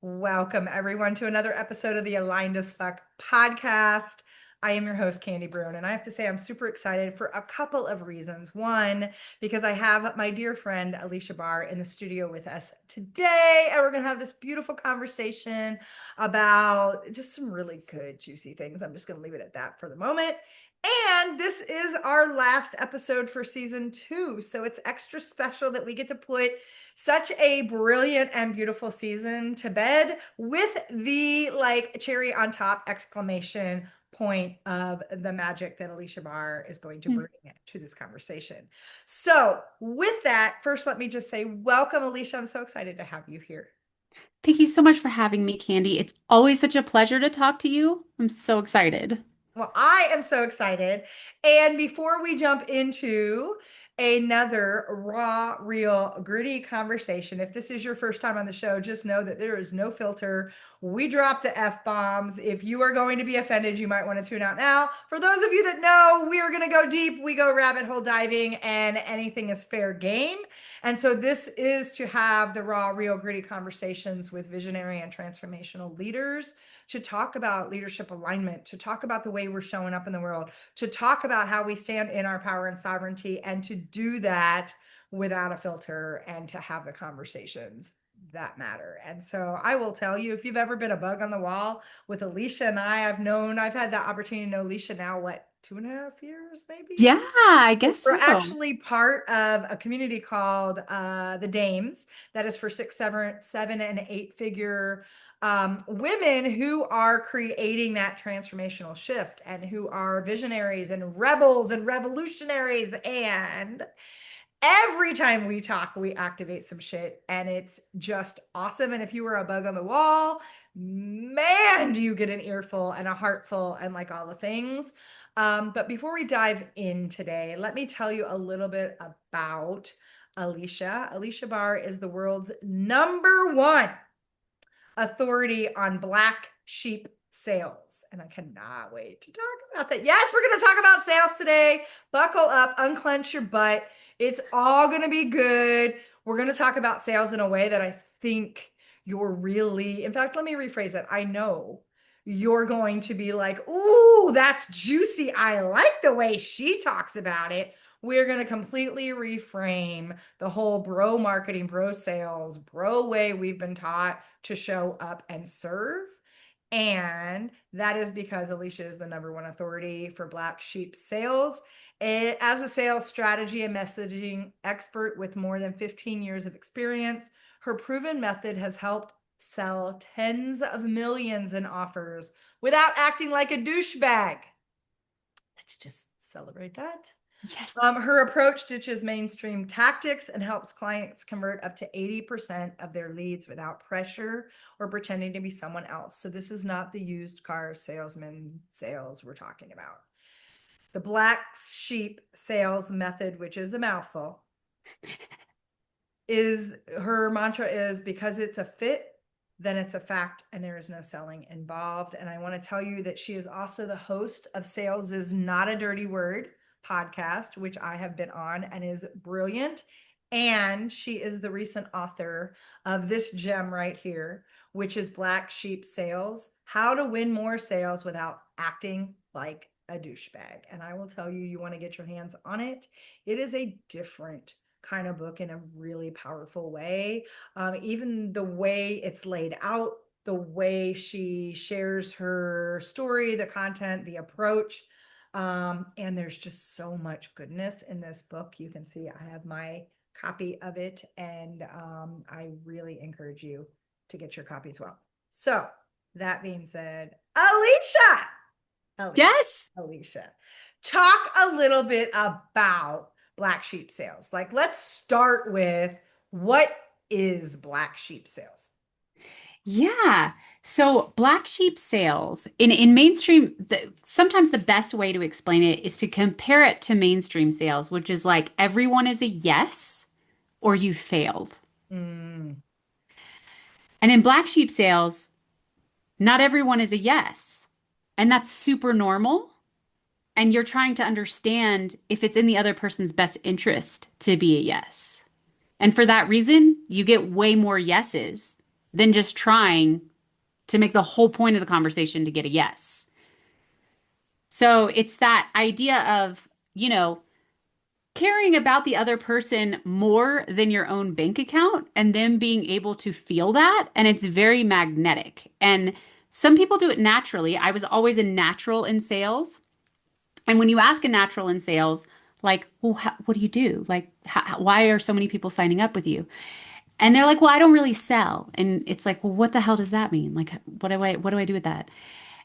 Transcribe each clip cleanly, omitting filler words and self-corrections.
Welcome, everyone, to another episode of the Aligned as Fuck podcast. I am your host, Candy Barone, and I have to say I'm super excited for a couple of reasons. One, because I have my dear friend Aleasha Bahr in the studio with us today, and we're going to have this beautiful conversation about just some really good, juicy things. I'm just going to leave it at that for the moment. And this is our last episode for season 2. So it's extra special that we get to put such a brilliant and beautiful season to bed with the cherry on top exclamation point of the magic that Aleasha Bahr is going to bring to this conversation. So with that, first, let me just say, welcome, Aleasha. I'm so excited to have you here. Thank you so much for having me, Candy. It's always such a pleasure to talk to you. I'm so excited. Well, I am so excited. And before we jump into another raw, real, gritty conversation, if this is your first time on the show, just know that there is no filter. We drop the F bombs. If you are going to be offended, you might want to tune out now. For those of you that know, we are going to go deep. We go rabbit hole diving, and anything is fair game. And so this is to have the raw, real, gritty conversations with visionary and transformational leaders, to talk about leadership alignment, to talk about the way we're showing up in the world, to talk about how we stand in our power and sovereignty, and to do that without a filter and to have the conversations that matter. And so I will tell you, if you've ever been a bug on the wall with Aleasha and I've had the opportunity to know Aleasha now, what, 2.5 years, maybe? Yeah, I guess We're so. actually part of a community called the Dames, that is for 6, 7, and 8-figure women who are creating that transformational shift and who are visionaries and rebels and revolutionaries. And every time we talk, we activate some shit, and it's just awesome. And if you were a bug on the wall, man, do you get an earful and a heartful and like all the things. But before we dive in today, let me tell you a little bit about Aleasha. Aleasha Bahr is the world's #1 authority on black sheep sales. And I cannot wait to talk about that. Yes, we're going to talk about sales today. Buckle up, unclench your butt. It's all going to be good. We're going to talk about sales in a way that I think you're really, in fact, let me rephrase it. I know you're going to be like, ooh, that's juicy. I like the way she talks about it. We're going to completely reframe the whole bro marketing, bro sales, bro way we've been taught to show up and serve. And that is because Aleasha is the #1 authority for black sheep sales. As a sales strategy and messaging expert with more than 15 years of experience, her proven method has helped sell tens of millions in offers without acting like a douchebag. Let's just celebrate that. Yes. Her approach ditches mainstream tactics and helps clients convert up to 80% of their leads without pressure or pretending to be someone else. So this is not the used car salesman sales we're talking about. The black sheep sales method, which is a mouthful, is her mantra is, because it's a fit, then it's a fact, and there is no selling involved. And I want to tell you that she is also the host of Sales is Not a Dirty Word podcast, which I have been on and is brilliant. And she is the recent author of this gem right here, which is Black Sheep Sales: How to Win More Sales Without Acting Like a Douchebag. And I will tell you, you want to get your hands on it. It is a different kind of book in a really powerful way. Even the way it's laid out, the way she shares her story, the content, the approach. And there's just so much goodness in this book. You can see I have my copy of it, and I really encourage you to get your copy as well. So that being said, Aleasha, Aleasha, Yes. Aleasha, talk a little bit about black sheep sales. Like, let's start with, what is black sheep sales? Yeah. So black sheep sales in mainstream, sometimes the best way to explain it is to compare it to mainstream sales, which is like everyone is a yes or you failed. Mm, And in black sheep sales, not everyone is a yes. And that's super normal. And you're trying to understand if it's in the other person's best interest to be a yes. And for that reason, you get way more yeses than just trying to make the whole point of the conversation to get a yes. So it's that idea of, you know, caring about the other person more than your own bank account and them being able to feel that. And it's very magnetic. And some people do it naturally. I was always a natural in sales. And when you ask a natural in sales, like, well, what do you do? Like, why are so many people signing up with you? And they're like, well, I don't really sell. And it's like, well, what the hell does that mean? Like, what do I do with that?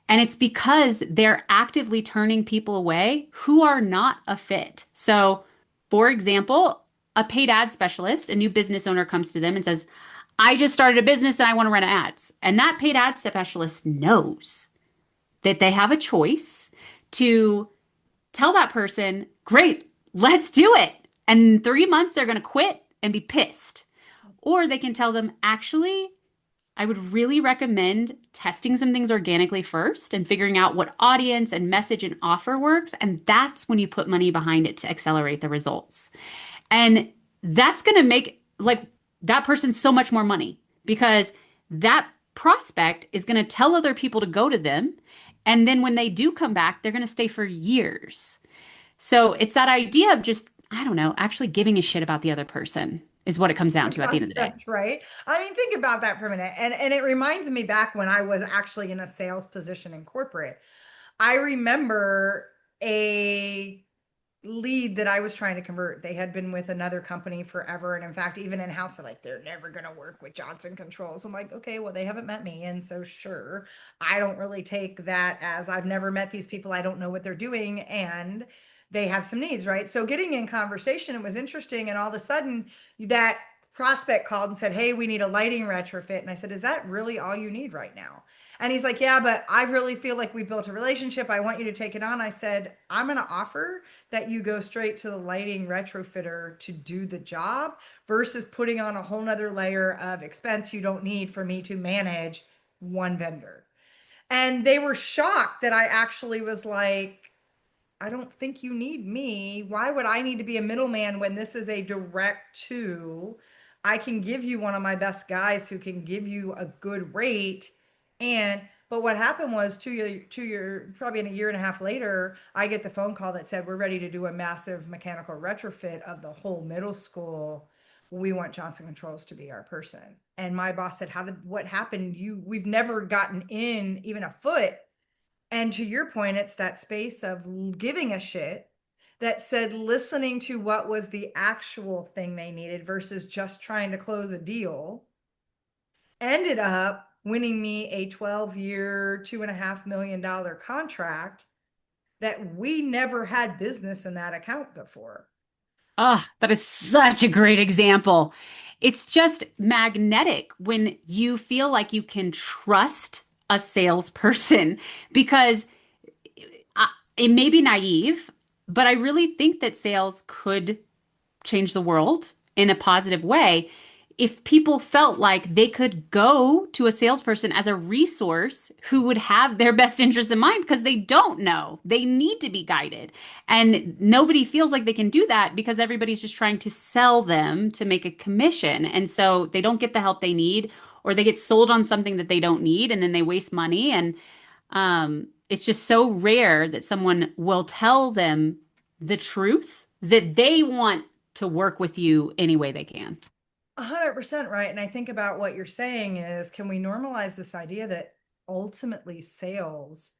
And it's because they're actively turning people away who are not a fit. So, for example, a paid ad specialist, a new business owner comes to them and says, I just started a business and I want to run ads. And that paid ad specialist knows that they have a choice to tell that person, great, let's do it. And in 3 months, they're going to quit and be pissed. Or they can tell them, actually, I would really recommend testing some things organically first and figuring out what audience and message and offer works. And that's when you put money behind it to accelerate the results. And that's going to make like that person so much more money because that prospect is going to tell other people to go to them. And then when they do come back, they're going to stay for years. So it's that idea of just, I don't know, actually giving a shit about the other person is what it comes down to at the end of the day. Concept, right? I mean, think about that for a minute. And it reminds me back when I was actually in a sales position in corporate. I remember a lead that I was trying to convert. They had been with another company forever. And in fact, even in house, they're like, they're never going to work with Johnson Controls. I'm like, okay, well, they haven't met me. And so, sure, I don't really take that as I've never met these people. I don't know what they're doing. And they have some needs, right? So, getting in conversation, it was interesting. And all of a sudden, that prospect called and said, hey, we need a lighting retrofit. And I said, is that really all you need right now? And he's like, yeah, but I really feel like we built a relationship. I want you to take it on. I said, I'm going to offer that you go straight to the lighting retrofitter to do the job versus putting on a whole nother layer of expense you don't need for me to manage one vendor. And they were shocked that I actually was like, I don't think you need me. Why would I need to be a middleman when this is a direct to? I can give you one of my best guys who can give you a good rate. And but what happened was 2 year, probably in a year and a half later, I get the phone call that said we're ready to do a massive mechanical retrofit of the whole middle school. We want Johnson Controls to be our person. And my boss said, what happened? We've never gotten in even a foot. And to your point, it's that space of giving a shit that said listening to what was the actual thing they needed versus just trying to close a deal ended up winning me a 12-year, $2.5 million contract that we never had business in that account before. Oh, that is such a great example. It's just magnetic when you feel like you can trust a salesperson because it may be naive, but I really think that sales could change the world in a positive way if people felt like they could go to a salesperson as a resource who would have their best interests in mind because they don't know. They need to be guided. And nobody feels like they can do that because everybody's just trying to sell them to make a commission. And so they don't get the help they need or they get sold on something that they don't need and then they waste money. And it's just so rare that someone will tell them the truth that they want to work with you any way they can. 100% right. And I think about what you're saying is, can we normalize this idea that ultimately sales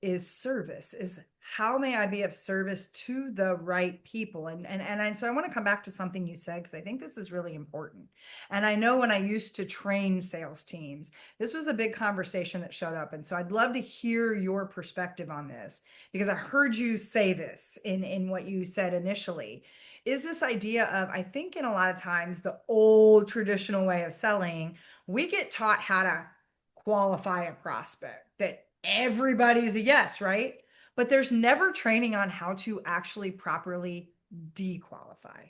is service, is how may I be of service to the right people? And so I want to come back to something you said because I think this is really important. And I know when I used to train sales teams, this was a big conversation that showed up. And so I'd love to hear your perspective on this because I heard you say this in what you said initially. Is this idea of, I think in a lot of times the old traditional way of selling, we get taught how to qualify a prospect, that everybody's a yes, right? But there's never training on how to actually properly dequalify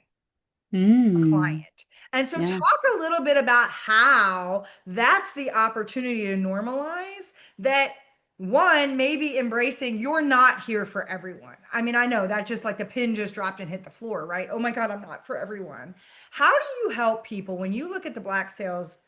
a Mm, client. And so yeah. talk a little bit about how that's the opportunity to normalize that. One, maybe embracing you're not here for everyone. I mean, I know that just like the pin just dropped and hit the floor, right? Oh my God, I'm not for everyone. How do you help people when you look at the Black sales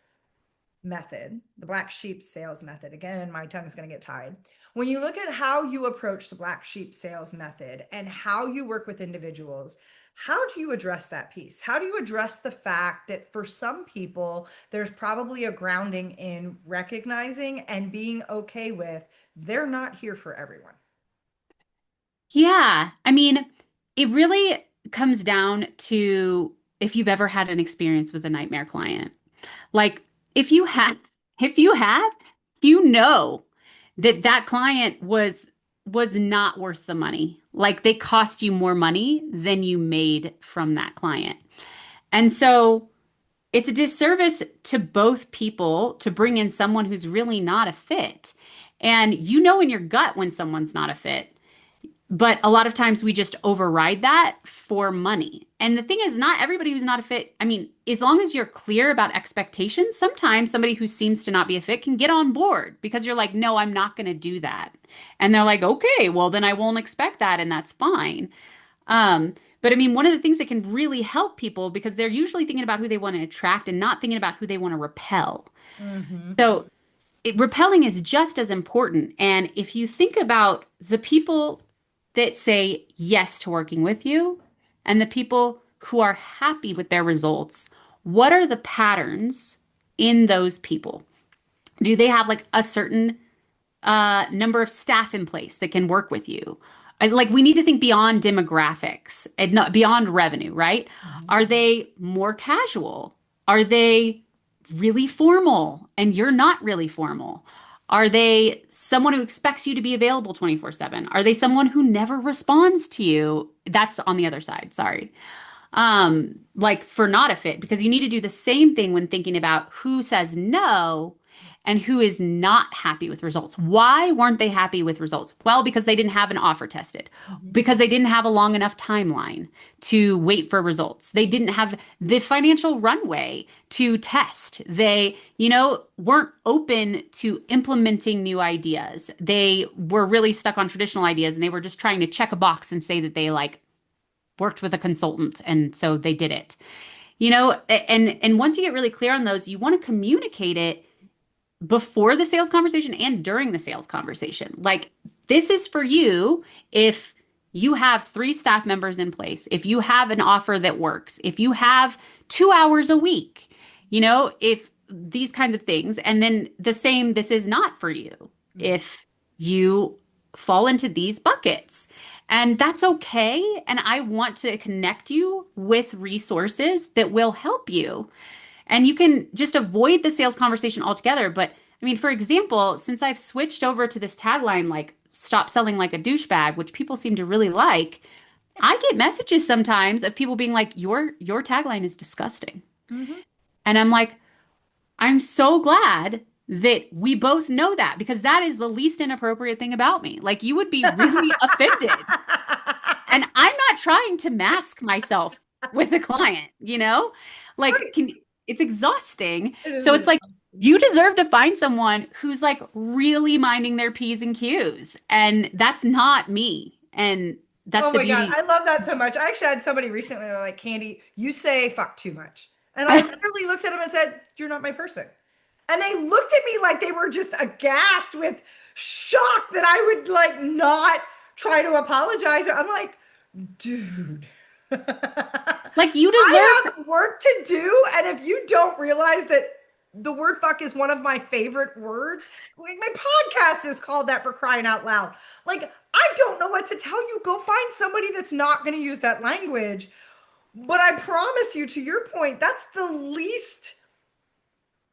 method, the black sheep sales method, again, my tongue's going to get tied. When you look at how you approach the black sheep sales method and how you work with individuals, how do you address that piece? How do you address the fact that for some people, there's probably a grounding in recognizing and being okay with they're not here for everyone? Yeah. I mean, it really comes down to if you've ever had an experience with a nightmare client. Like if you have, if you have, you know that that client was not worth the money. Like they cost you more money than you made from that client. And so it's a disservice to both people to bring in someone who's really not a fit. And you know in your gut when someone's not a fit. But a lot of times we just override that for money. And the thing is, not everybody who's not a fit, I mean, as long as you're clear about expectations, sometimes somebody who seems to not be a fit can get on board because you're like, no, I'm not going to do that. And they're like, okay, well, then I won't expect that. And that's fine. But I mean, one of the things that can really help people because they're usually thinking about who they want to attract and not thinking about who they want to repel. Mm-hmm. So repelling is just as important. And if you think about the people that say yes to working with you and the people who are happy with their results, what are the patterns in those people? Do they have like a certain number of staff in place that can work with you? Like we need to think beyond demographics and not beyond revenue, right? Mm-hmm. Are they more casual? Are they really formal and you're not really formal? Are they someone who expects you to be available 24/7? Are they someone who never responds to you? That's on the other side, sorry. Like for not a fit, because you need to do the same thing when thinking about who says no and who is not happy with results. Why weren't they happy with results? Well, because they didn't have an offer tested, Mm-hmm. because they didn't have a long enough timeline to wait for results. They didn't have the financial runway to test. They, weren't open to implementing new ideas. They were really stuck on traditional ideas and they were just trying to check a box and say that they like worked with a consultant and so they did it. And once you get really clear on those, you want to communicate it before the sales conversation and during the sales conversation. Like, this is for you if you have 3 staff members in place, if you have an offer that works, if you have 2 hours a week, if these kinds of things. And then the same, this is not for you if you fall into these buckets. And that's okay. And I want to connect you with resources that will help you. And you can just avoid the sales conversation altogether. But I mean, for example, since I've switched over to this tagline, like stop selling like a douchebag, which people seem to really like, I get messages sometimes of people being like, your tagline is disgusting. Mm-hmm. And I'm like, I'm so glad that we both know that because that is the least inappropriate thing about me. Like you would be really offended. And I'm not trying to mask myself with a client, Like Right. it's exhausting. It So is. it's like you deserve to find someone who's like really minding their P's and Q's. And that's not me. And that's Oh the my God. beauty. I love that so much. I actually had somebody recently they were like, Candy, you say fuck too much. And I literally looked at them and said, you're not my person. And they looked at me like they were just aghast with shock that I would like not try to apologize. I'm like, dude, Like you deserve. I have work to do. And if you don't realize that the word fuck is one of my favorite words, like my podcast is called that for crying out loud. Like, I don't know what to tell you. Go find somebody that's not going to use that language. But I promise you, to your point, that's the least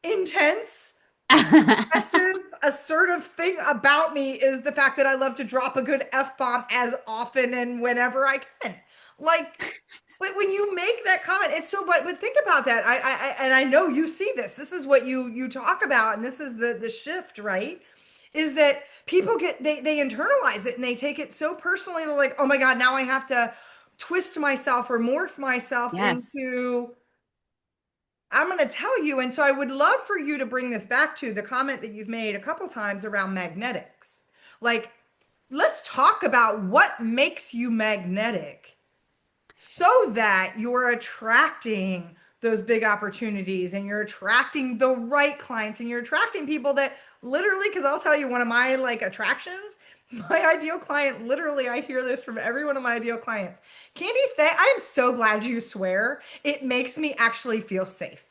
intense, aggressive, assertive thing about me is the fact that I love to drop a good F bomb as often and whenever I can. Like, but when you make that comment, it's so. But think about that. And I know you see this. This is what you talk about, and this is the shift, right? Is that people they internalize it and they take it so personally. They're like, oh my God, now I have to twist myself or morph myself Yes. into I'm going to tell you. And so I would love for you to bring this back to the comment that you've made a couple times around magnetics. Like, let's talk about what makes you magnetic so that you're attracting those big opportunities and you're attracting the right clients and you're attracting people that literally, because I'll tell you one of my like attractions, my ideal client, literally, I hear this from every one of my ideal clients. Candy, I am so glad you swear. It makes me actually feel safe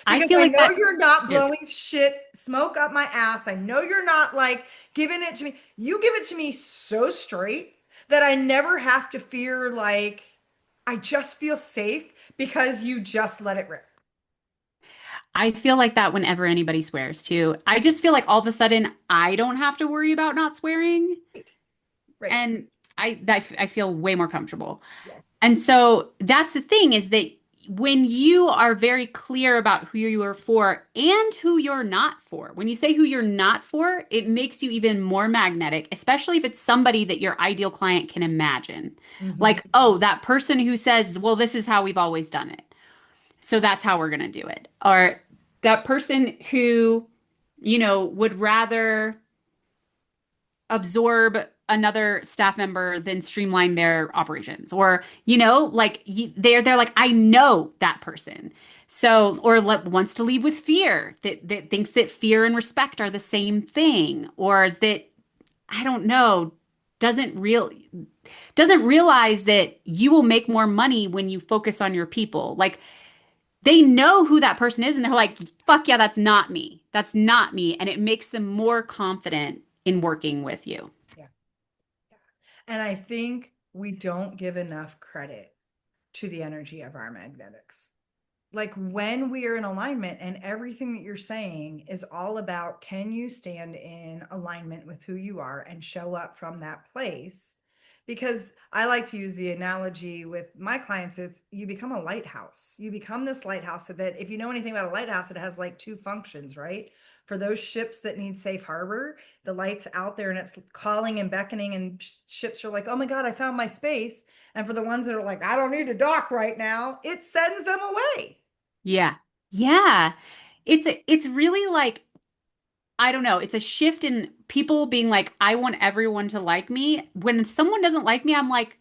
I because feel I like know that. you're not blowing shit smoke up my ass. I know you're not like giving it to me. You give it to me so straight that I never have to fear like I just feel safe because you just let it rip. I feel like that whenever anybody swears too. I just feel like all of a sudden I don't have to worry about not swearing, Right. Right. and I feel way more comfortable. Yeah. And so that's the thing is that when you are very clear about who you are for and who you're not for, when you say who you're not for, it makes you even more magnetic, especially if it's somebody that your ideal client can imagine. Hmm. Like, oh, that person who says, well, this is how we've always done it. So that's how we're going to do it. Or that person who, would rather absorb another staff member than streamline their operations, or like they're like, I know that person. So or wants to leave with fear, that thinks that fear and respect are the same thing, or that, I don't know, doesn't real doesn't realize that you will make more money when you focus on your people. Like, they know who that person is and they're like, fuck yeah, that's not me. That's not me. And it makes them more confident in working with you. Yeah. And I think we don't give enough credit to the energy of our magnetics. Like when we are in alignment and everything that you're saying is all about can you stand in alignment with who you are and show up from that place? Because I like to use the analogy with my clients, it's you become a lighthouse. You become this lighthouse that if you know anything about a lighthouse, it has like two functions, right? For those ships that need safe harbor, the light's out there and it's calling and beckoning, and ships are like, oh my God, I found my space. And for the ones that are like, I don't need to dock right now, it sends them away. Yeah. Yeah. It's really like, I don't know, it's a shift in people being like, I want everyone to like me. When someone doesn't like me, I'm like,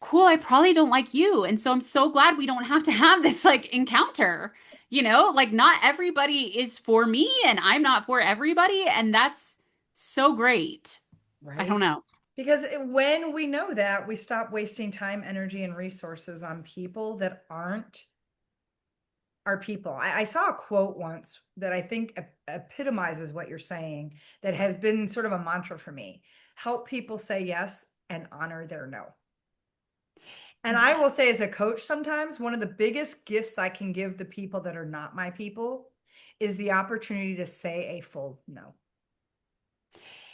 cool, I probably don't like you. And so I'm so glad we don't have to have this like encounter. Like not everybody is for me and I'm not for everybody. And that's so great. I don't Right? know. Because when we know that, we stop wasting time, energy, and resources on people that aren't our people. I saw a quote once that I think epitomizes what you're saying, that has been sort of a mantra for me. Help people say yes and honor their no. And I will say, as a coach, sometimes one of the biggest gifts I can give the people that are not my people is the opportunity to say a full no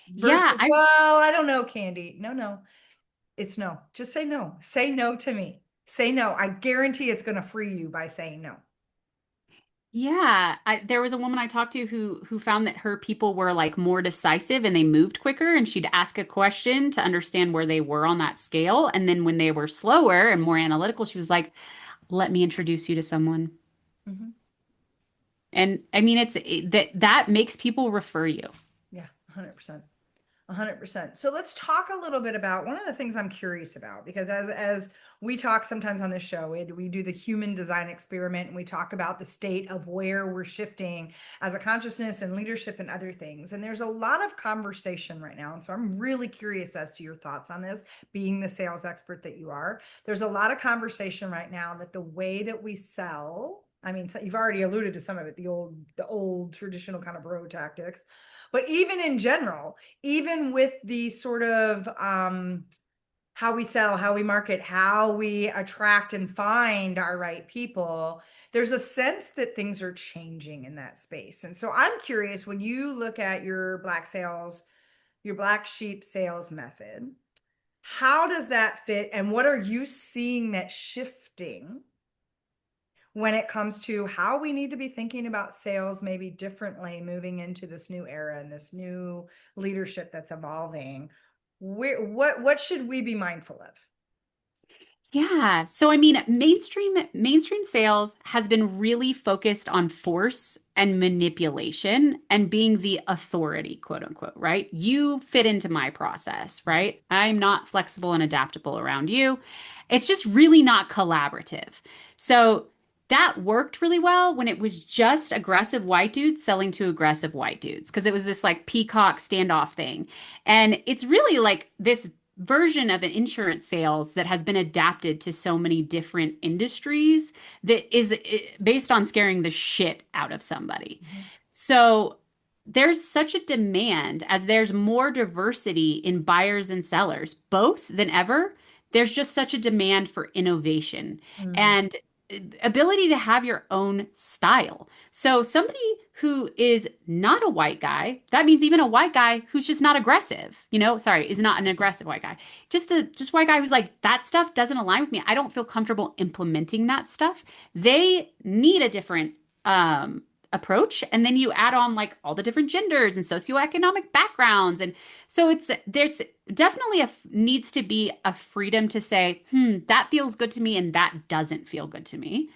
Yeah, versus, well, I don't know, Candy. No, no. It's no. Just say no. Say no to me. Say no. I guarantee it's going to free you by saying no. There was a woman I talked to who found that her people were like more decisive and they moved quicker, and she'd ask a question to understand where they were on that scale, and then when they were slower and more analytical, she was like, "Let me introduce you to someone." Mhm. And I mean, that makes people refer you. Yeah, 100%. 100%. So let's talk a little bit about one of the things I'm curious about, because as we talk sometimes on this show, we do the human design experiment and we talk about the state of where we're shifting as a consciousness and leadership and other things. And there's a lot of conversation right now. And so I'm really curious as to your thoughts on this, being the sales expert that you are. There's a lot of conversation right now that the way that we sell, I mean, so you've already alluded to some of it, the old traditional kind of bro tactics, but even in general, even with the sort of how we sell, how we market, how we attract and find our right people, there's a sense that things are changing in that space. And so I'm curious, when you look at your your black sheep sales method, how does that fit? And what are you seeing that's shifting when it comes to how we need to be thinking about sales maybe differently moving into this new era and this new leadership that's evolving? What should we be mindful of? Yeah. So I mean, mainstream sales has been really focused on force and manipulation and being the authority, quote unquote, right? You fit into my process, right? I'm not flexible and adaptable around you. It's just really not collaborative. So that worked really well when it was just aggressive white dudes selling to aggressive white dudes because it was this like peacock standoff thing. And it's really like this version of an insurance sales that has been adapted to so many different industries that is based on scaring the shit out of somebody. Mhm. So there's such a demand as there's more diversity in buyers and sellers, both than ever. There's just such a demand for innovation Mm. and ability to have your own style. So somebody who is not a white guy, that means even a white guy who's just not aggressive, sorry, is not an aggressive white guy. Just white guy who's like, that stuff doesn't align with me. I don't feel comfortable implementing that stuff. They need a different approach. And then you add on like all the different genders and socioeconomic backgrounds. And so there's definitely needs to be a freedom to say, that feels good to me and that doesn't feel good to me.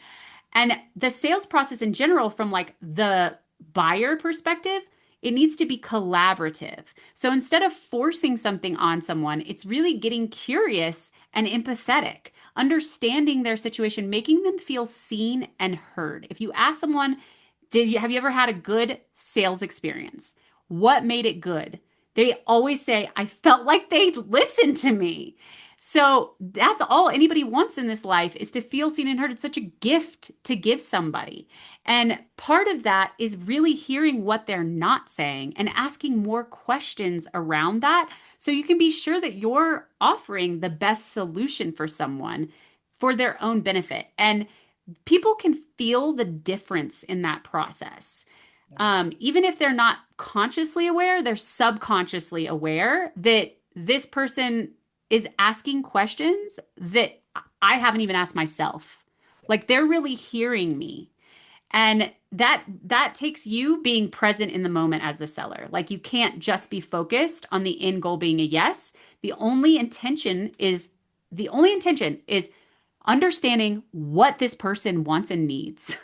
And the sales process in general, from like the buyer perspective, it needs to be collaborative. So instead of forcing something on someone, it's really getting curious and empathetic, understanding their situation, making them feel seen and heard. If you ask someone, have you ever had a good sales experience? What made it good? They always say, I felt like they listened to me. So that's all anybody wants in this life is to feel seen and heard. It's such a gift to give somebody. And part of that is really hearing what they're not saying and asking more questions around that so you can be sure that you're offering the best solution for someone for their own benefit. And people can feel the difference in that process. Yeah. Even if they're not consciously aware, they're subconsciously aware that this person is asking questions that I haven't even asked myself. Like they're really hearing me. And that takes you being present in the moment as the seller. Like you can't just be focused on the end goal being a yes. The only intention is understanding what this person wants and needs.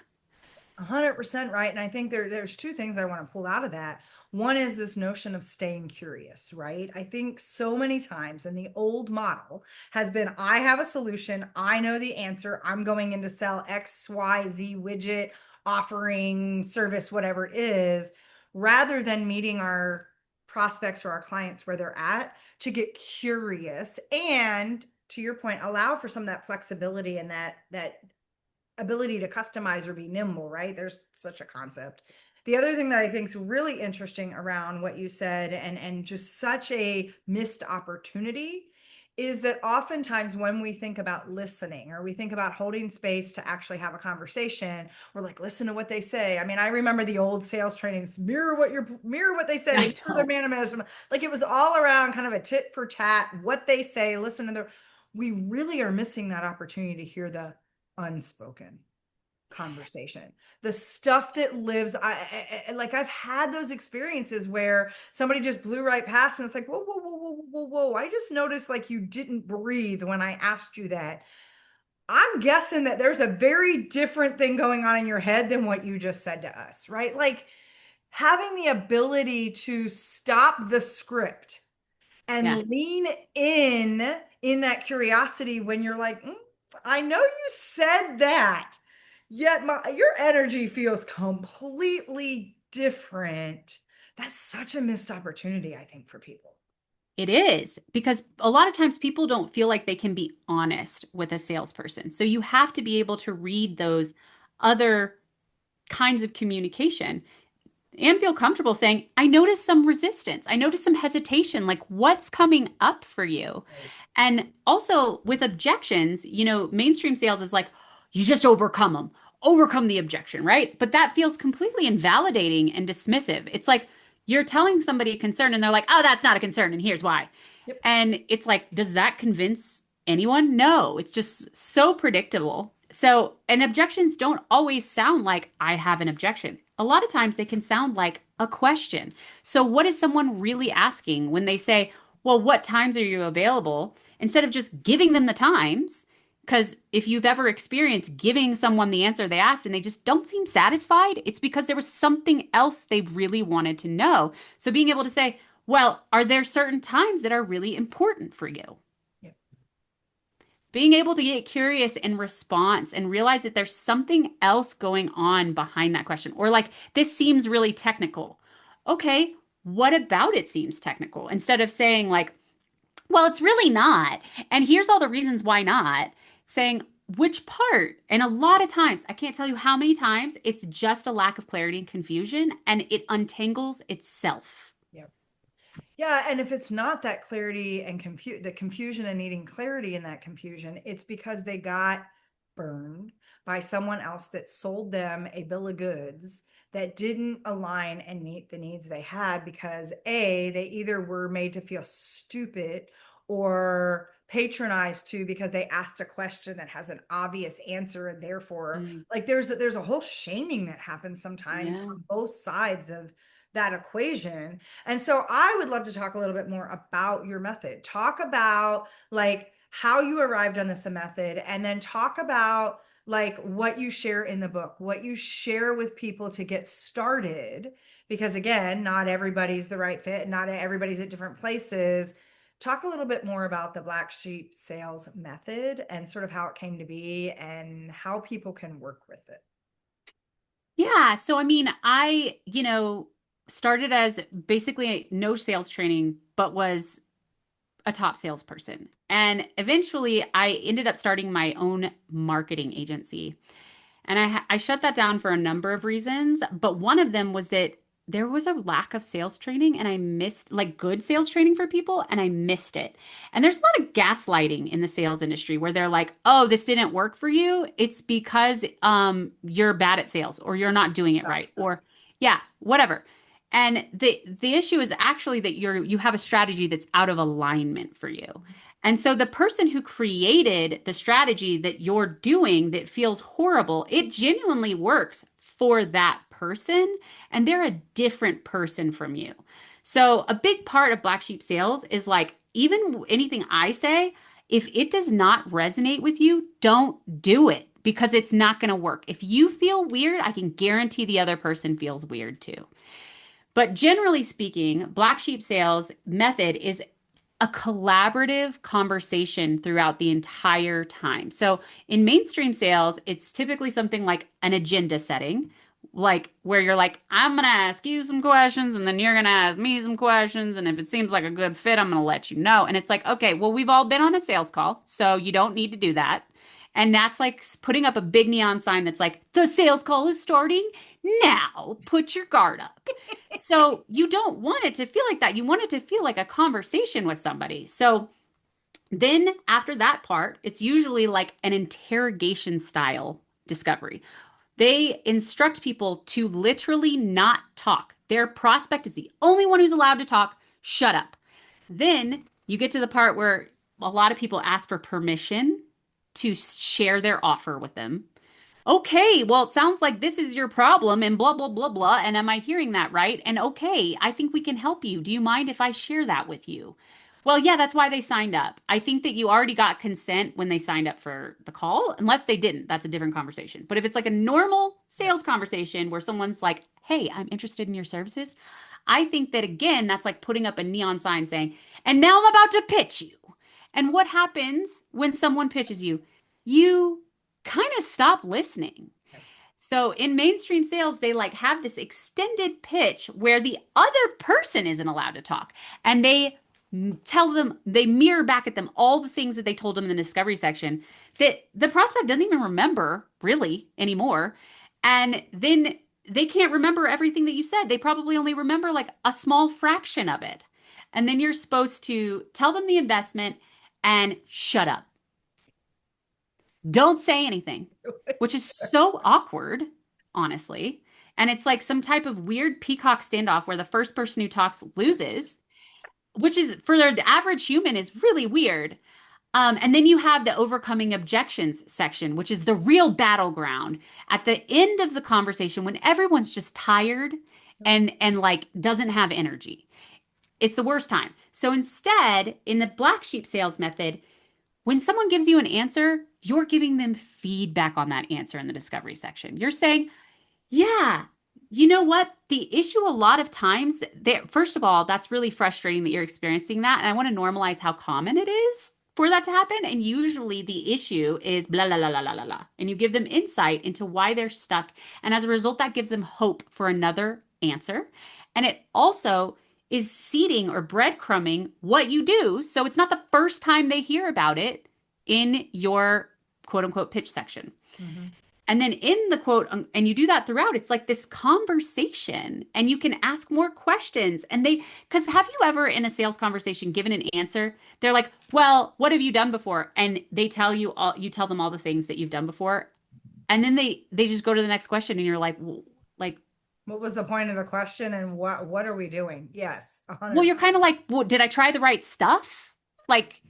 100% right. And I think there's two things I want to pull out of that. One is this notion of staying curious, right? I think so many times in the old model has been, I have a solution. I know the answer. I'm going in to sell X, Y, Z widget, offering, service, whatever it is, rather than meeting our prospects or our clients where they're at to get curious and, to your point, allow for some of that flexibility and that ability to customize or be nimble, right? There's such a concept. The other thing that I think is really interesting around what you said and just such a missed opportunity is that oftentimes when we think about listening or we think about holding space to actually have a conversation, we're like, listen to what they say. I mean, I remember the old sales trainings, mirror what they say, I mirror their know. mannerism. Like it was all around kind of a tit for tat, what they say, listen to their, we really are missing that opportunity to hear the unspoken conversation, the stuff that lives. Like I've had those experiences where somebody just blew right past and it's like, whoa, whoa, whoa, whoa, whoa, whoa, I just noticed like you didn't breathe when I asked you that. I'm guessing that there's a very different thing going on in your head than what you just said to us, right? Like having the ability to stop the script Yeah, and lean in that curiosity when you're like, I know you said that, yet your energy feels completely different. That's such a missed opportunity, I think, for people. it is because a lot of times people don't feel like they can be honest with a salesperson. So you have to be able to read those other kinds of communication and feel comfortable saying, I noticed some resistance. I noticed some hesitation. Like, what's coming up for you? Right. And also with objections, mainstream sales is like, you just overcome them, overcome the objection, right? But that feels completely invalidating and dismissive. It's like you're telling somebody a concern and they're like, oh, that's not a concern. And here's why. Yep. And it's like, does that convince anyone? No, it's just so predictable. So, and objections don't always sound like I have an objection. A lot of times they can sound like a question. So, what is someone really asking when they say, well, what times are you available? Instead of just giving them the times, because if you've ever experienced giving someone the answer they asked and they just don't seem satisfied, it's because there was something else they really wanted to know. So, being able to say, well, are there certain times that are really important for you? Yep. being able to get curious in response and realize that there's something else going on behind that question. Or like, this seems really technical. Okay, what about it seems technical? Instead of saying, like, well, it's really not. And here's all the reasons why not. Saying which part. And a lot of times, I can't tell you how many times, it's just a lack of clarity and confusion, and it untangles itself. Yeah. Yeah, and if it's not that clarity and the confusion and needing clarity in that confusion, it's because they got burned by someone else that sold them a bill of goods that didn't align and meet the needs they had because A, they either were made to feel stupid or patronized to because they asked a question that has an obvious answer and therefore Mm, like there's a whole shaming that happens sometimes yeah. on both sides of that equation. And so I would love to talk a little bit more about your method. Talk about like how you arrived on this method and then talk about like what you share in the book, what you share with people to get started because again, not everybody's the right fit, not everybody's at different places. Talk a little bit more about the black sheep sales method and sort of how it came to be and how people can work with it. Yeah. So, I mean, started as basically no sales training, but was a top salesperson. And eventually I ended up starting my own marketing agency. And I shut that down for a number of reasons, but one of them was that there was a lack of sales training and I missed like good sales training for people and I missed it. And there's a lot of gaslighting in the sales industry where they're like, "Oh, this didn't work for you. It's because you're bad at sales or you're not doing it right Gotcha. or yeah, whatever." And the issue is actually that you have a strategy that's out of alignment for you. And so the person who created the strategy that you're doing that feels horrible, it genuinely works for that person, and they're a different person from you. So a big part of Black Sheep sales is like, even anything I say, if it does not resonate with you, don't do it because it's not going to work. If you feel weird, I can guarantee the other person feels weird too. But generally speaking, Black Sheep sales method is a collaborative conversation throughout the entire time. So in mainstream sales, it's typically something like an agenda setting, like where you're like, I'm going to ask you some questions and then you're going to ask me some questions. And if it seems like a good fit, I'm going to let you know. And it's like, okay, well, we've all been on a sales call, so you don't need to do that. And that's like putting up a big neon sign that's like, the sales call is starting now. Put your guard up. So you don't want it to feel like that. You want it to feel like a conversation with somebody. So then after that part, it's usually like an interrogation style discovery. They instruct people to literally not talk. Their prospect is the only one who's allowed to talk. Shut up. Then you get to the part where a lot of people ask for permission to share their offer with them. Okay, well, it sounds like this is your problem and blah, blah, blah, blah. And am I hearing that right? And okay, I think we can help you. Do you mind if I share that with you? Well, yeah, that's why they signed up. I think that you already got consent when they signed up for the call, unless they didn't. That's a different conversation. But if it's like a normal Yep. sales conversation where someone's like, hey, I'm interested in your services, I think that again, that's like putting up a neon sign saying, and now I'm about to pitch you. And what happens when someone pitches you? You kind of stop listening. Yep. So in mainstream sales, they like have this extended pitch where the other person isn't allowed to talk. And they tell them, they mirror back at them all the things that they told them in the discovery section that the prospect doesn't even remember really anymore. And then they can't remember everything that you said. They probably only remember like a small fraction of it. And then you're supposed to tell them the investment and shut up. Don't say anything, which is so awkward, honestly. And it's like some type of weird peacock standoff where the first person who talks loses, which is for the average human is really weird. And then you have the overcoming objections section, which is the real battleground at the end of the conversation when everyone's just tired and like doesn't have energy. It's the worst time. So instead, in the black sheep sales method, when someone gives you an answer, you're giving them feedback on that answer in the discovery section. You're saying, yeah, you know what? The issue a lot of times, first of all, that's really frustrating that you're experiencing that. And I want to normalize how common it is. for that to happen. And usually the issue is blah, blah, blah, blah, blah, blah, blah. And you give them insight into why they're stuck. And as a result, that gives them hope for another answer. And it also is seeding or breadcrumbing what you do. So it's not the first time they hear about it in your quote unquote pitch section. Mhm. And then in the quote, and you do that throughout, it's like this conversation and you can ask more questions. And because have you ever in a sales conversation given an answer? They're like, well, what have you done before? And they tell you all, you tell them all the things that you've done before. And then they just go to the next question and you're like, like, What was the point of the question and what are we doing? Yes, well, 100%. you're kind of like, well, did I try the right stuff? Like,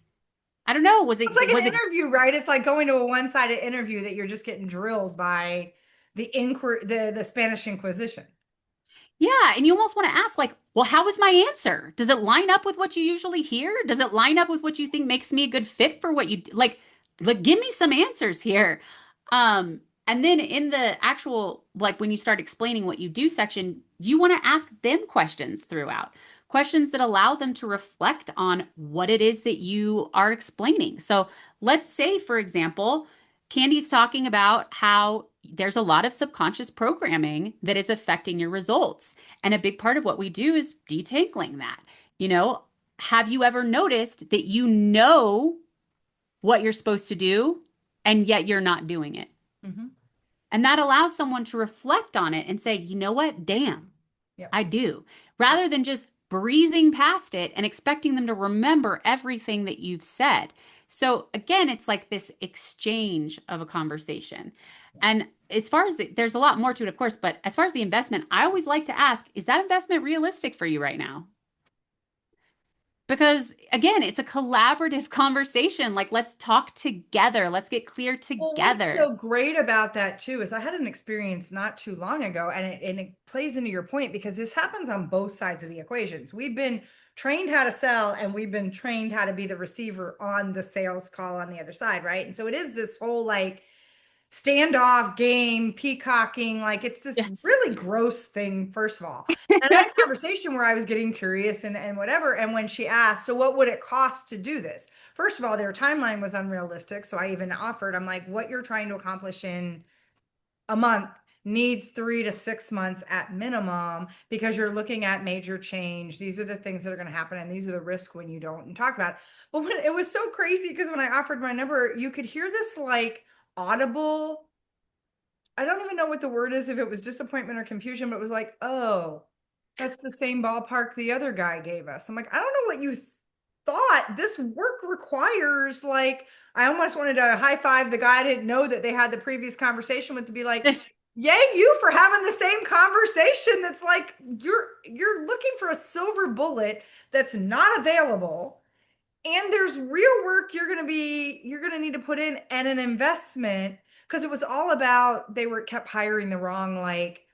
I don't know. It's like Was an it interview, right? It's like going to a one-sided interview that you're just getting drilled by the Spanish Inquisition. Yeah, and you almost want to ask, like, well, how was my answer? Does it line up with what you usually hear? Does it line up with what you think makes me a good fit for what you like give me some answers here. And then in the actual, like when you start explaining what you do section, you want to ask them questions throughout. Questions that allow them to reflect on what it is that you are explaining. So let's say, for example, Candy's talking about how there's a lot of subconscious programming that is affecting your results. And a big part of what we do is detangling that. You know, have you ever noticed that you know what you're supposed to do and yet you're not doing it? Hmm. And that allows someone to reflect on it and say, you know what? Damn, Yep. I do. Rather than just breezing past it and expecting them to remember everything that you've said. So again, it's like this exchange of a conversation. And as far as there's a lot more to it, of course, but as far as the investment, I always like to ask, is that investment realistic for you right now? Because again, it's a collaborative conversation. Like, let's talk together. Let's get clear Well, what's together. so great about that too is I had an experience not too long ago, and it plays into your point because this happens on both sides of the equations. We've been trained how to sell, and we've been trained how to be the receiver on the sales call on the other side, right? And so it is this whole like standoff game, peacocking, like it's this Yes. really gross thing, first of all. And I had a conversation where I was getting curious and whatever. And when she asked, so what would it cost to do this? First of all, their timeline was unrealistic. So I even offered, I'm like, what you're trying to accomplish in a month needs 3 to 6 months at minimum because you're looking at major change. These are the things that are going to happen, and these are the risks when you don't and talk about it. But when it was so crazy because when I offered my number, you could hear this like audible, I don't even know what the word is, if it was disappointment or confusion, but it was like, oh, that's the same ballpark the other guy gave us. I'm like, I don't know what you thought. This work requires like, I almost wanted to high five the guy I didn't know that they had the previous conversation with to be like, yay you for having the same conversation. That's like you're looking for a silver bullet that's not available, and there's real work you're going to need to put in and an investment, because it was all about they were kept hiring the wrong like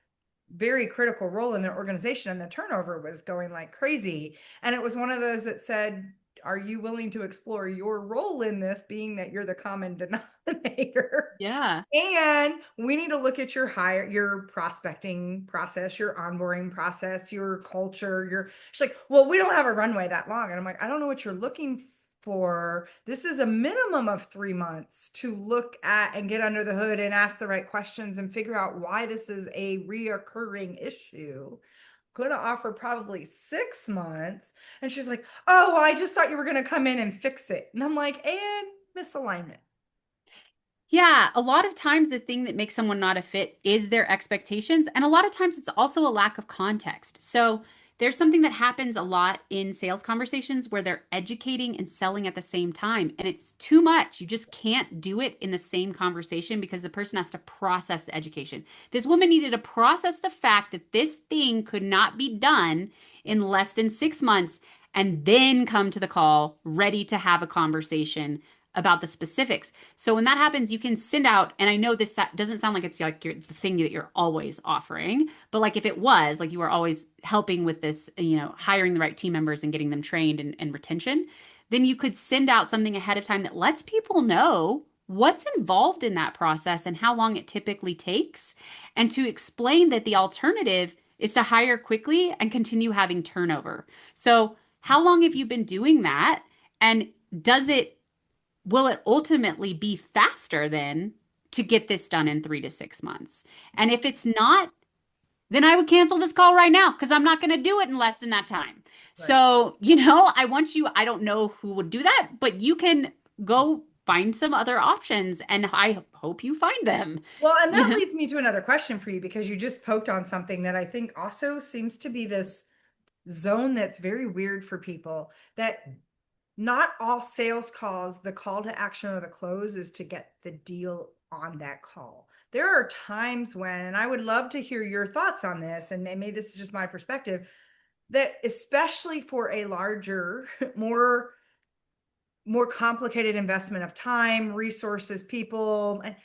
very critical role in their organization, and the turnover was going like crazy. And it was one of those that said, are you willing to explore your role in this, being that you're the common denominator? Yeah. And we need to look at your prospecting process, your onboarding process, your culture, she's like, well, we don't have a runway that long. And I'm like, I don't know what you're looking for. This is a minimum of 3 months to look at and get under the hood and ask the right questions and figure out why this is a reoccurring issue. Going to offer probably 6 months. And she's like, oh, well, I just thought you were going to come in and fix it. And I'm like, and misalignment. Yeah, a lot of times the thing that makes someone not a fit is their expectations. And a lot of times it's also a lack of context. So there's something that happens a lot in sales conversations where they're educating and selling at the same time. And it's too much. You just can't do it in the same conversation because the person has to process the education. This woman needed to process the fact that this thing could not be done in less than 6 months and then come to the call ready to have a conversation about the specifics. So when that happens, you can send out, and I know this doesn't sound like it's like the thing that you're always offering, but like if it was, like you were always helping with this, hiring the right team members and getting them trained and retention, then you could send out something ahead of time that lets people know what's involved in that process and how long it typically takes, and to explain that the alternative is to hire quickly and continue having turnover. So how long have you been doing that? And does it will it ultimately be faster then to get this done in 3 to 6 months? And if it's not, then I would cancel this call right now because I'm not going to do it in less than that time. Right. So, I want you, I don't know who would do that, but you can go find some other options and I hope you find them. Well, and that leads me to another question for you because you just poked on something that I think also seems to be this zone that's very weird for people, that not all sales calls, the call to action or the close is to get the deal on that call. There are times when, and I would love to hear your thoughts on this, and maybe this is just my perspective, that especially for a larger, more complicated investment of time, resources, people, and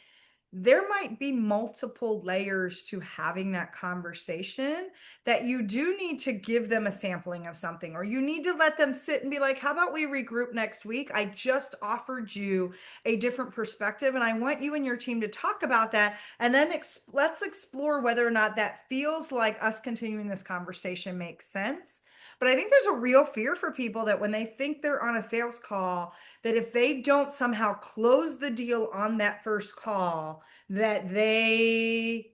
there might be multiple layers to having that conversation, that you do need to give them a sampling of something, or you need to let them sit and be like, how about we regroup next week? I just offered you a different perspective and I want you and your team to talk about that. And then let's explore whether or not that feels like us continuing this conversation makes sense. But I think there's a real fear for people that when they think they're on a sales call, that if they don't somehow close the deal on that first call, that they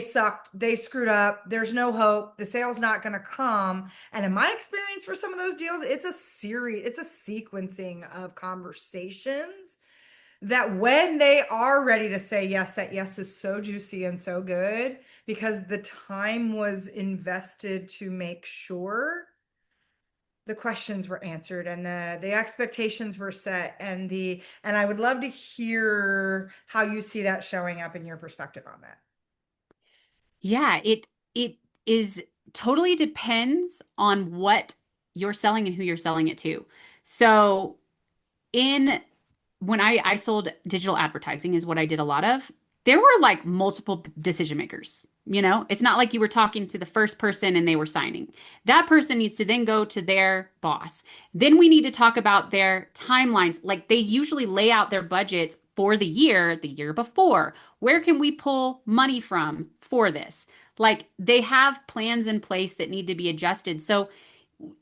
sucked, they screwed up, there's no hope, the sale's not going to come. And in my experience for some of those deals, it's a sequencing of conversations that when they are ready to say yes, that yes is so juicy and so good because the time was invested to make sure the questions were answered and the expectations were set, and I would love to hear how you see that showing up in your perspective on that. Yeah, it is totally depends on what you're selling and who you're selling it to. So in when I sold digital advertising is what I did a lot of. There were like multiple decision makers. It's not like you were talking to the first person and they were signing. That person needs to then go to their boss. Then we need to talk about their timelines. Like they usually lay out their budgets for the year before. Where can we pull money from for this? Like they have plans in place that need to be adjusted. So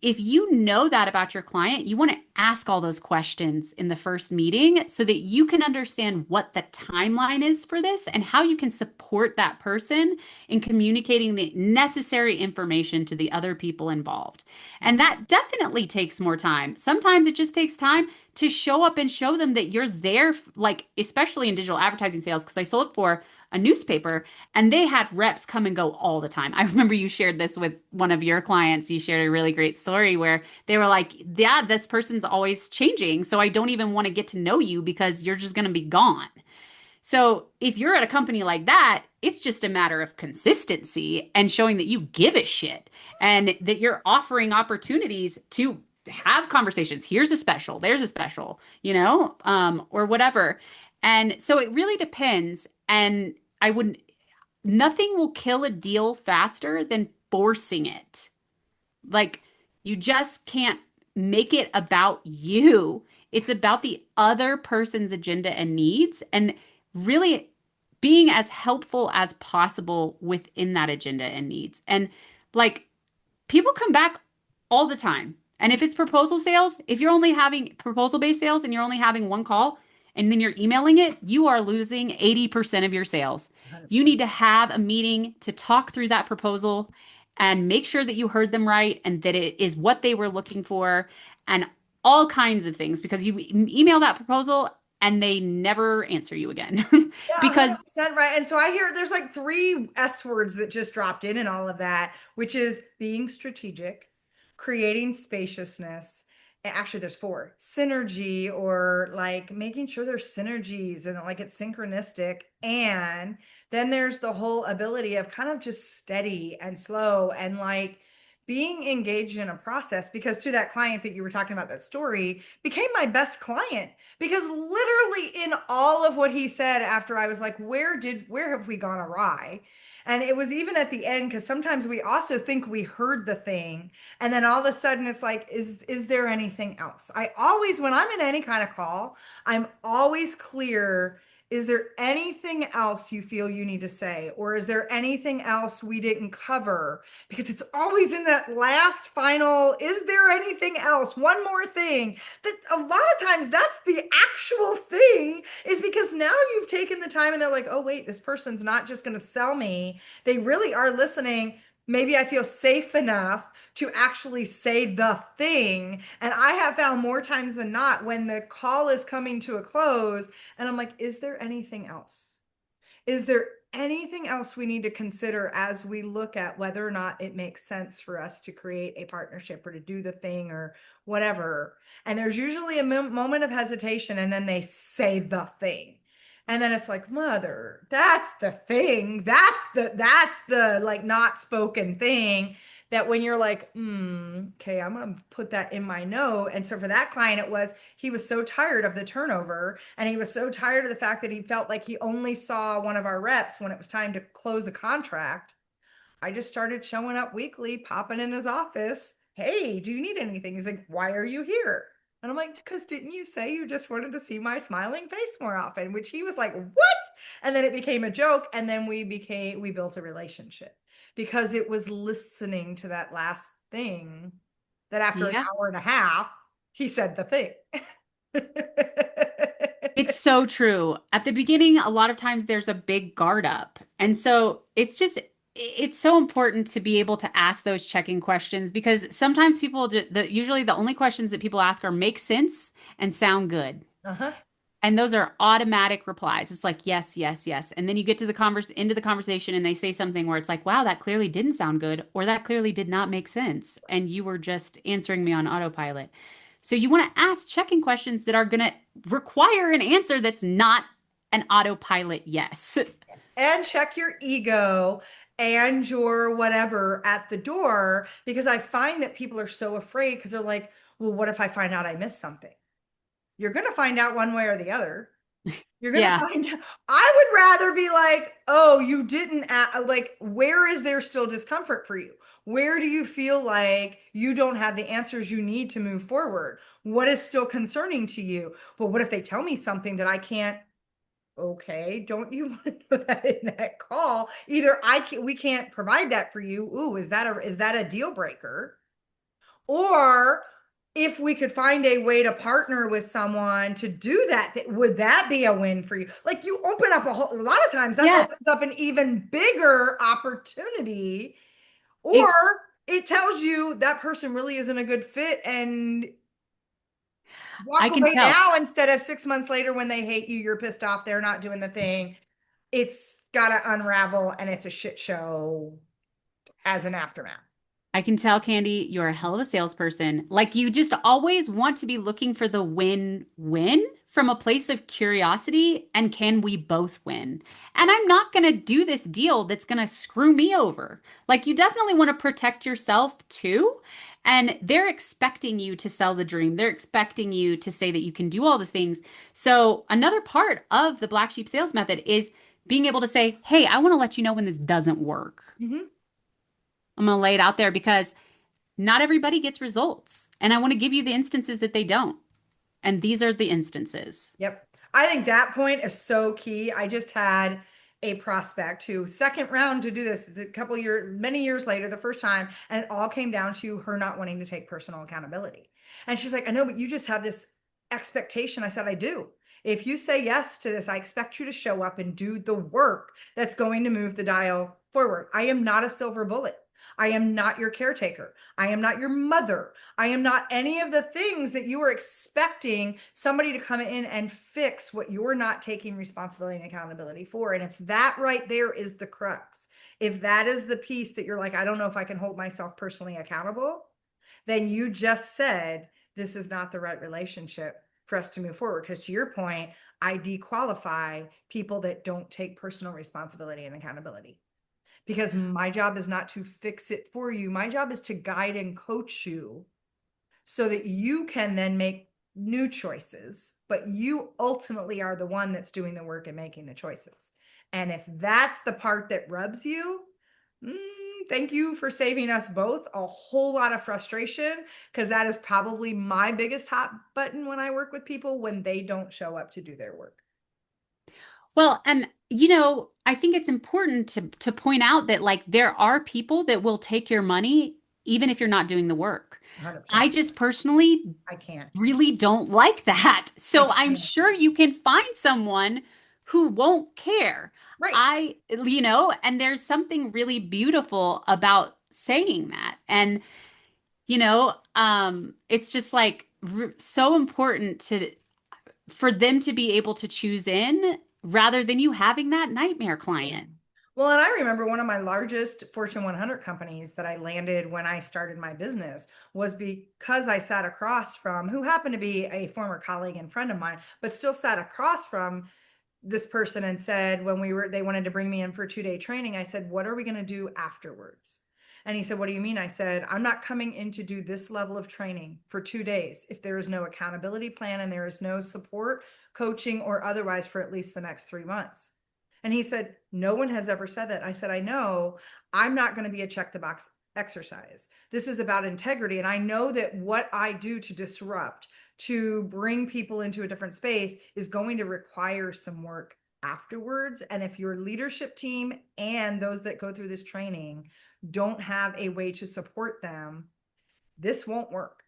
if you know that about your client, you want to ask all those questions in the first meeting so that you can understand what the timeline is for this and how you can support that person in communicating the necessary information to the other people involved. And that definitely takes more time. Sometimes it just takes time to show up and show them that you're there, like, especially in digital advertising sales, because I sold for a newspaper and they had reps come and go all the time. I remember you shared this with one of your clients. You shared a really great story where they were like, yeah, this person's always changing. So I don't even want to get to know you because you're just going to be gone. So if you're at a company like that, it's just a matter of consistency and showing that you give a shit and that you're offering opportunities to have conversations. Here's a special, there's a special, or whatever. And so it really depends. And I wouldn't, nothing will kill a deal faster than forcing it. Like, you just can't make it about you. It's about the other person's agenda and needs, and really being as helpful as possible within that agenda and needs. And like, people come back all the time. And if it's proposal sales, if you're only having proposal based sales and you're only having one call and then you're emailing it, you are losing 80% of your sales. You 100%. need to have a meeting to talk through that proposal and make sure that you heard them right and that it is what they were looking for and all kinds of things, because you email that proposal and they never answer you again Yeah, because 100% right. And so I hear there's like three S words that just dropped in all of that, which is being strategic, creating spaciousness. And actually, there's four: synergy, or like making sure there's synergies and like it's synchronistic. And then there's the whole ability of kind of just steady and slow and like being engaged in a process, because to that client that you were talking about, that story became my best client because literally in all of what he said after, I was like, where have we gone awry? And it was even at the end, because sometimes we also think we heard the thing and then all of a sudden it's like, is there anything else? I always, when I'm in any kind of call, I'm always clear is there anything else you feel you need to say? Or is there anything else we didn't cover? Because it's always in that last final, is there anything else? One more thing. That a lot of times that's the actual thing, is because now you've taken the time and they're like, oh, wait, this person's not just going to sell me. They really are listening. Maybe I feel safe enough to actually say the thing. And I have found more times than not when the call is coming to a close and I'm like, is there anything else? Is there anything else we need to consider as we look at whether or not it makes sense for us to create a partnership or to do the thing or whatever? And there's usually a moment of hesitation and then they say the thing. And then it's like, mother, that's the thing. That's the like not spoken thing that when you're like, okay, I'm gonna put that in my note. And so for that client, it was he was so tired of the turnover and he was so tired of the fact that he felt like he only saw one of our reps when it was time to close a contract. I just started showing up weekly, popping in his office. Hey, do you need anything? He's like, why are you here? And I'm like, because didn't you say you just wanted to see my smiling face more often? Which he was like, what? And then it became a joke. And then we built a relationship because it was listening to that last thing that after an Yeah. hour and a half, he said the thing. It's so true. At the beginning, a lot of times there's a big guard up. And so it's so important to be able to ask those checking questions because sometimes usually the only questions that people ask are make sense and sound good. Uh-huh. And those are automatic replies. It's like, yes, yes, yes. And then you get to the into the conversation and they say something where it's like, wow, that clearly didn't sound good, or that clearly did not make sense. And you were just answering me on autopilot. So you want to ask checking questions that are going to require an answer that's not an autopilot yes. Yes. And check your ego and your whatever at the door because I find that people are so afraid because they're like, well, what if I find out I missed something? You're going to find out one way or the other. You're going to Yeah, find out. I would rather be like, oh, you didn't, like, where is there still discomfort for you? Where do you feel like you don't have the answers you need to move forward? What is still concerning to you? But what if they tell me something that I can't? Okay, don't you want to know that in that call? Either we can't provide that for you. Ooh, is that a deal breaker? Or if we could find a way to partner with someone to do that, would that be a win for you? Like you open up a lot of times that yeah. opens up an even bigger opportunity, or It's it tells you that person really isn't a good fit and I walk can away tell. now instead of 6 months later when they hate you, you're pissed off, they're not doing the thing. It's got to unravel and it's a shit show as an aftermath. I can tell, Candy, you're a hell of a salesperson. Like you just always want to be looking for the win-win from a place of curiosity and can we both win? And I'm not going to do this deal that's going to screw me over. Like you definitely want to protect yourself too. And they're expecting you to sell the dream. They're expecting you to say that you can do all the things. So another part of the black sheep sales method is being able to say, "Hey, I want to let you know when this doesn't work." Mm-hmm. I'm going to lay it out there because not everybody gets results. And I want to give you the instances that they don't. And these are the instances. Yep. I think that point is so key. I just had a prospect who second round to do this a couple years, many years later, the first time, and it all came down to her not wanting to take personal accountability. And she's like, I know, but you just have this expectation. I said, I do. If you say yes to this, I expect you to show up and do the work that's going to move the dial forward. I am not a silver bullet. I am not your caretaker. I am not your mother. I am not any of the things that you are expecting somebody to come in and fix what you're not taking responsibility and accountability for. And if that right there is the crux, if that is the piece that you're like, I don't know if I can hold myself personally accountable, then you just said, this is not the right relationship for us to move forward. Because to your point, I dequalify people that don't take personal responsibility and accountability because my job is not to fix it for you. My job is to guide and coach you so that you can then make new choices, but you ultimately are the one that's doing the work and making the choices. And if that's the part that rubs you, thank you for saving us both a whole lot of frustration, because that is probably my biggest hot button when I work with people when they don't show up to do their work. Well, and I think it's important to point out that like there are people that will take your money even if you're not doing the work. I 100%. just personally I can't. really don't like that. I So I'm can't. sure you can find someone who won't care. Right. And there's something really beautiful about saying that. And it's just like so important to for them to be able to choose in rather than you having that nightmare Yeah. client. Well, and I remember one of my largest Fortune 100 companies that I landed when I started my business was because I sat across from who happened to be a former colleague and friend of mine, but still sat across from this person and said, when they wanted to bring me in for 2-day training, I said, what are we going to do afterwards? And he said, what do you mean? I said, I'm not coming in to do this level of training for 2 days if there is no accountability plan and there is no support, coaching, or otherwise for at least the next 3 months. And he said, no one has ever said that. I said, I know. I'm not going to be a check the box exercise. This is about integrity. And I know that what I do to disrupt, to bring people into a different space is going to require some work afterwards. And if your leadership team and those that go through this training don't have a way to support them, this won't work.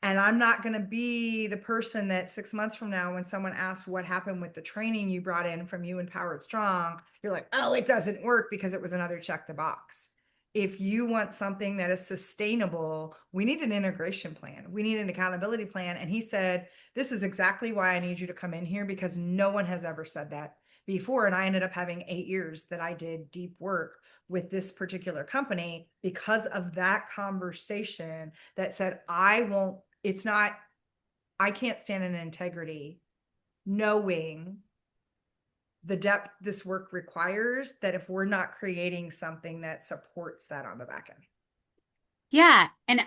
And I'm not going to be the person that 6 months from now, when someone asks what happened with the training you brought in from You Empowered Strong, you're like, oh, it doesn't work because it was another check the box. If you want something that is sustainable, we need an integration plan. We need an accountability plan. And he said, this is exactly why I need you to come in here because no one has ever said that before. And I ended up having 8 years that I did deep work with this particular company because of that conversation that said, I won't, it's not, I can't stand in integrity knowing the depth this work requires, that if we're not creating something that supports that on the back end. Yeah, and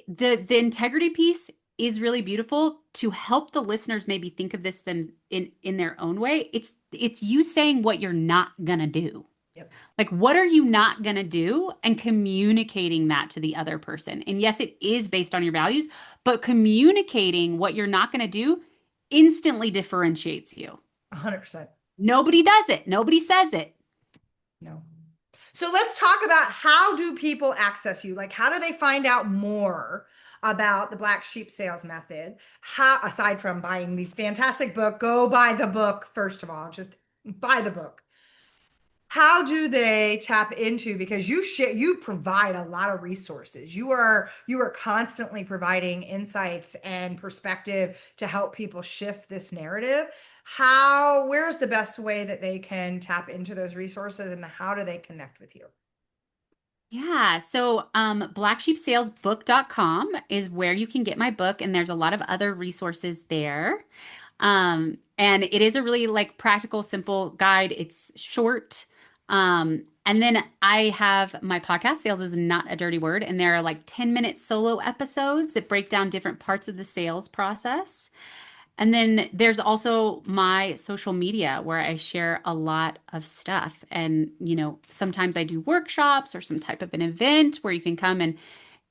the integrity piece is really beautiful to help the listeners maybe think of this them in their own way. It's you saying what you're not gonna do. Yep. Like, what are you not going to do? And communicating that to the other person. And yes, it is based on your values, but communicating what you're not going to do instantly differentiates you. 100%. Nobody does it, nobody says it. No. So let's talk about, how do people access you? Like, how do they find out more about the Black Sheep Sales Method? How, aside from buying the fantastic book, go buy the book, first of all, just buy the book. How do they tap into, because you provide a lot of resources. You are constantly providing insights and perspective to help people shift this narrative. Where's the best way that they can tap into those resources, and how do they connect with you? Yeah, so blacksheepsalesbook.com is where you can get my book, and there's a lot of other resources there. And it is a really like practical, simple guide. It's short. And then I have my podcast, Sales is Not a Dirty Word, and there are like 10-minute solo episodes that break down different parts of the sales process. And then there's also my social media where I share a lot of stuff. And, sometimes I do workshops or some type of an event where you can come and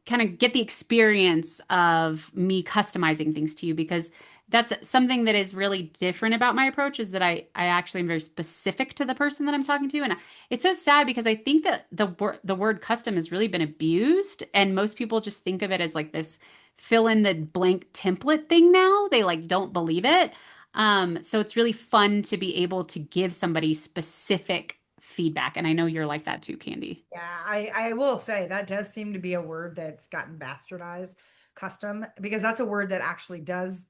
kind of get the experience of me customizing things to you, because that's something that is really different about my approach, is that I actually am very specific to the person that I'm talking to. And it's so sad because I think that the word custom has really been abused, and most people just think of it as like this fill in the blank template thing now. They like don't believe it. So it's really fun to be able to give somebody specific feedback. And I know you're like that too, Candy. Yeah, I will say that does seem to be a word that's gotten bastardized, custom, because that's a word that actually does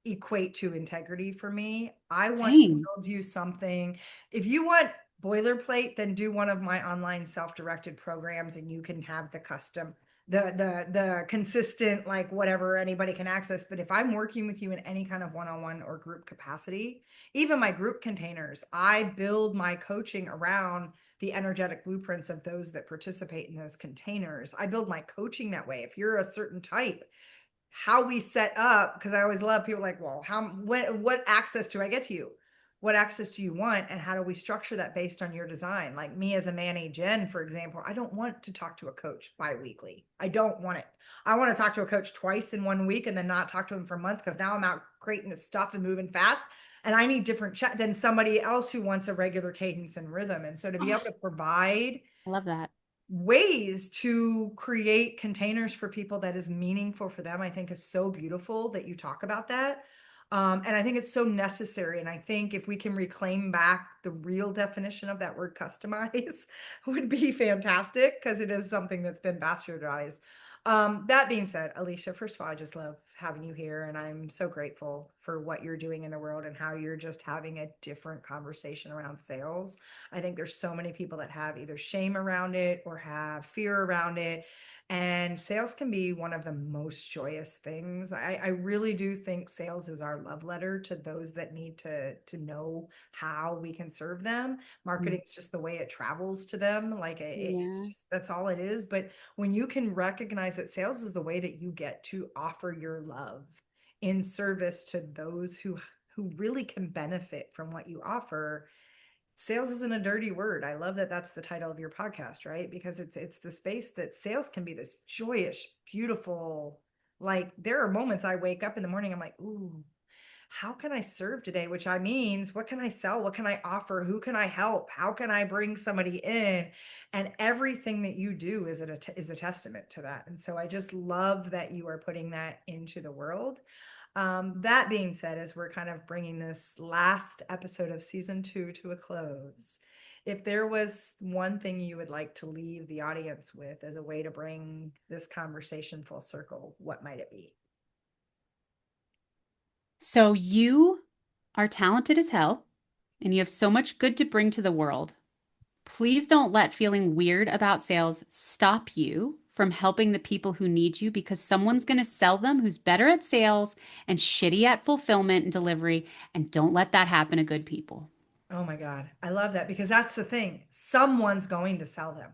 equate to integrity for me. I want to Same. build you something. If you want boilerplate, then do one of my online self-directed programs and you can have the custom, the consistent, like whatever anybody can access. But if I'm working with you in any kind of one-on-one or group capacity, even my group containers, I build my coaching around the energetic blueprints of those that participate in those containers. I build my coaching that way. If you're a certain type, how we set up, because I always love people like, well, what access do I get to you? What access do you want? And how do we structure that based on your design? Like me as a Manny Jen, for example, I don't want to talk to a coach bi-weekly. I don't want it. I want to talk to a coach twice in 1 week and then not talk to him for a month, because now I'm out creating this stuff and moving fast. and I need different than somebody else who wants a regular cadence and rhythm. And so to be Oh, able to provide I love that. ways to create containers for people that is meaningful for them, I think is so beautiful that you talk about that. And I think it's so necessary. And I think if we can reclaim back the real definition of that word customize would be fantastic because it is something that's been bastardized. That being said, Aleasha, first of all, I just love having you here, and I'm so grateful for what you're doing in the world and how you're just having a different conversation around sales. I think there's so many people that have either shame around it or have fear around it. And sales can be one of the most joyous things. I really do think sales is our love letter to those that need to know how we can serve them. Mm. Marketing is just the way it travels to them. Like it's Yeah. just that's all it is. But when you can recognize that sales is the way that you get to offer your love in service to those who really can benefit from what you offer. Sales isn't a dirty word. I love that that's the title of your podcast, right? Because it's the space that sales can be this joyous, beautiful, like there are moments I wake up in the morning, I'm like, ooh, how can I serve today? Which I means, what can I sell? What can I offer? Who can I help? How can I bring somebody in? And everything that you do is a testament to that. And so I just love that you are putting that into the world. That being said, as we're kind of bringing this last episode of season 2 to a close, if there was one thing you would like to leave the audience with as a way to bring this conversation full circle, what might it be? So you are talented as hell and you have so much good to bring to the world. Please don't let feeling weird about sales stop you from helping the people who need you because someone's going to sell them who's better at sales and shitty at fulfillment and delivery. And don't let that happen to good people. Oh my God. I love that because that's the thing. Someone's going to sell them.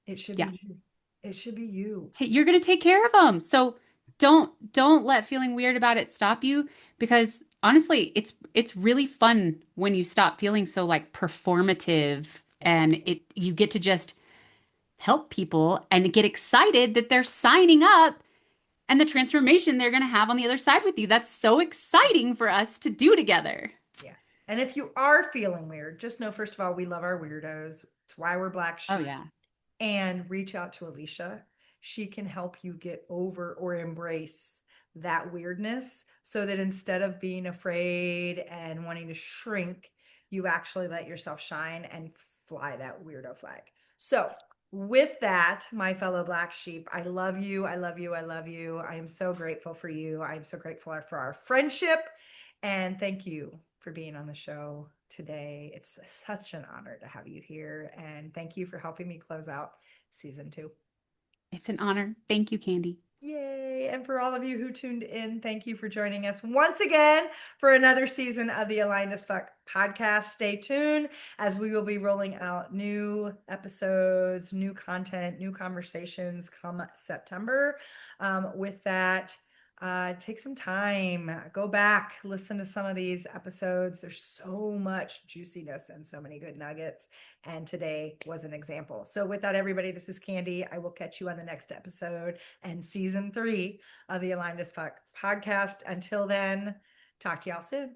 It should Yeah. be you. It should be you. You're going to take care of them. So don't let feeling weird about it stop you because honestly, it's really fun when you stop feeling so like performative Yeah. and it you get to just help people and get excited that they're signing up and the transformation they're going to have on the other side with you. That's so exciting for us to do together. Yeah. And if you are feeling weird, just know, first of all, we love our weirdos. It's why we're Black Oh Sheep. yeah. And reach out to Aleasha. She can help you get over or embrace that weirdness so that instead of being afraid and wanting to shrink, you actually let yourself shine and fly that weirdo flag. So, with that, my fellow Black Sheep, I love you. I love you. I love you. I am so grateful for you. I am so grateful for our friendship. And thank you for being on the show today. It's such an honor to have you here. And thank you for helping me close out season 2. It's an honor. Thank you, Candy. Yay. And for all of you who tuned in, thank you for joining us once again for another season of the Aligned as Fuck podcast. Stay tuned as we will be rolling out new episodes, new content, new conversations come September. With that, take some time, go back, listen to some of these episodes. There's so much juiciness and so many good nuggets. And today was an example. So, with that, everybody, this is Candy. I will catch you on the next episode and season 3 of the Aligned as Fuck podcast. Until then, talk to y'all soon.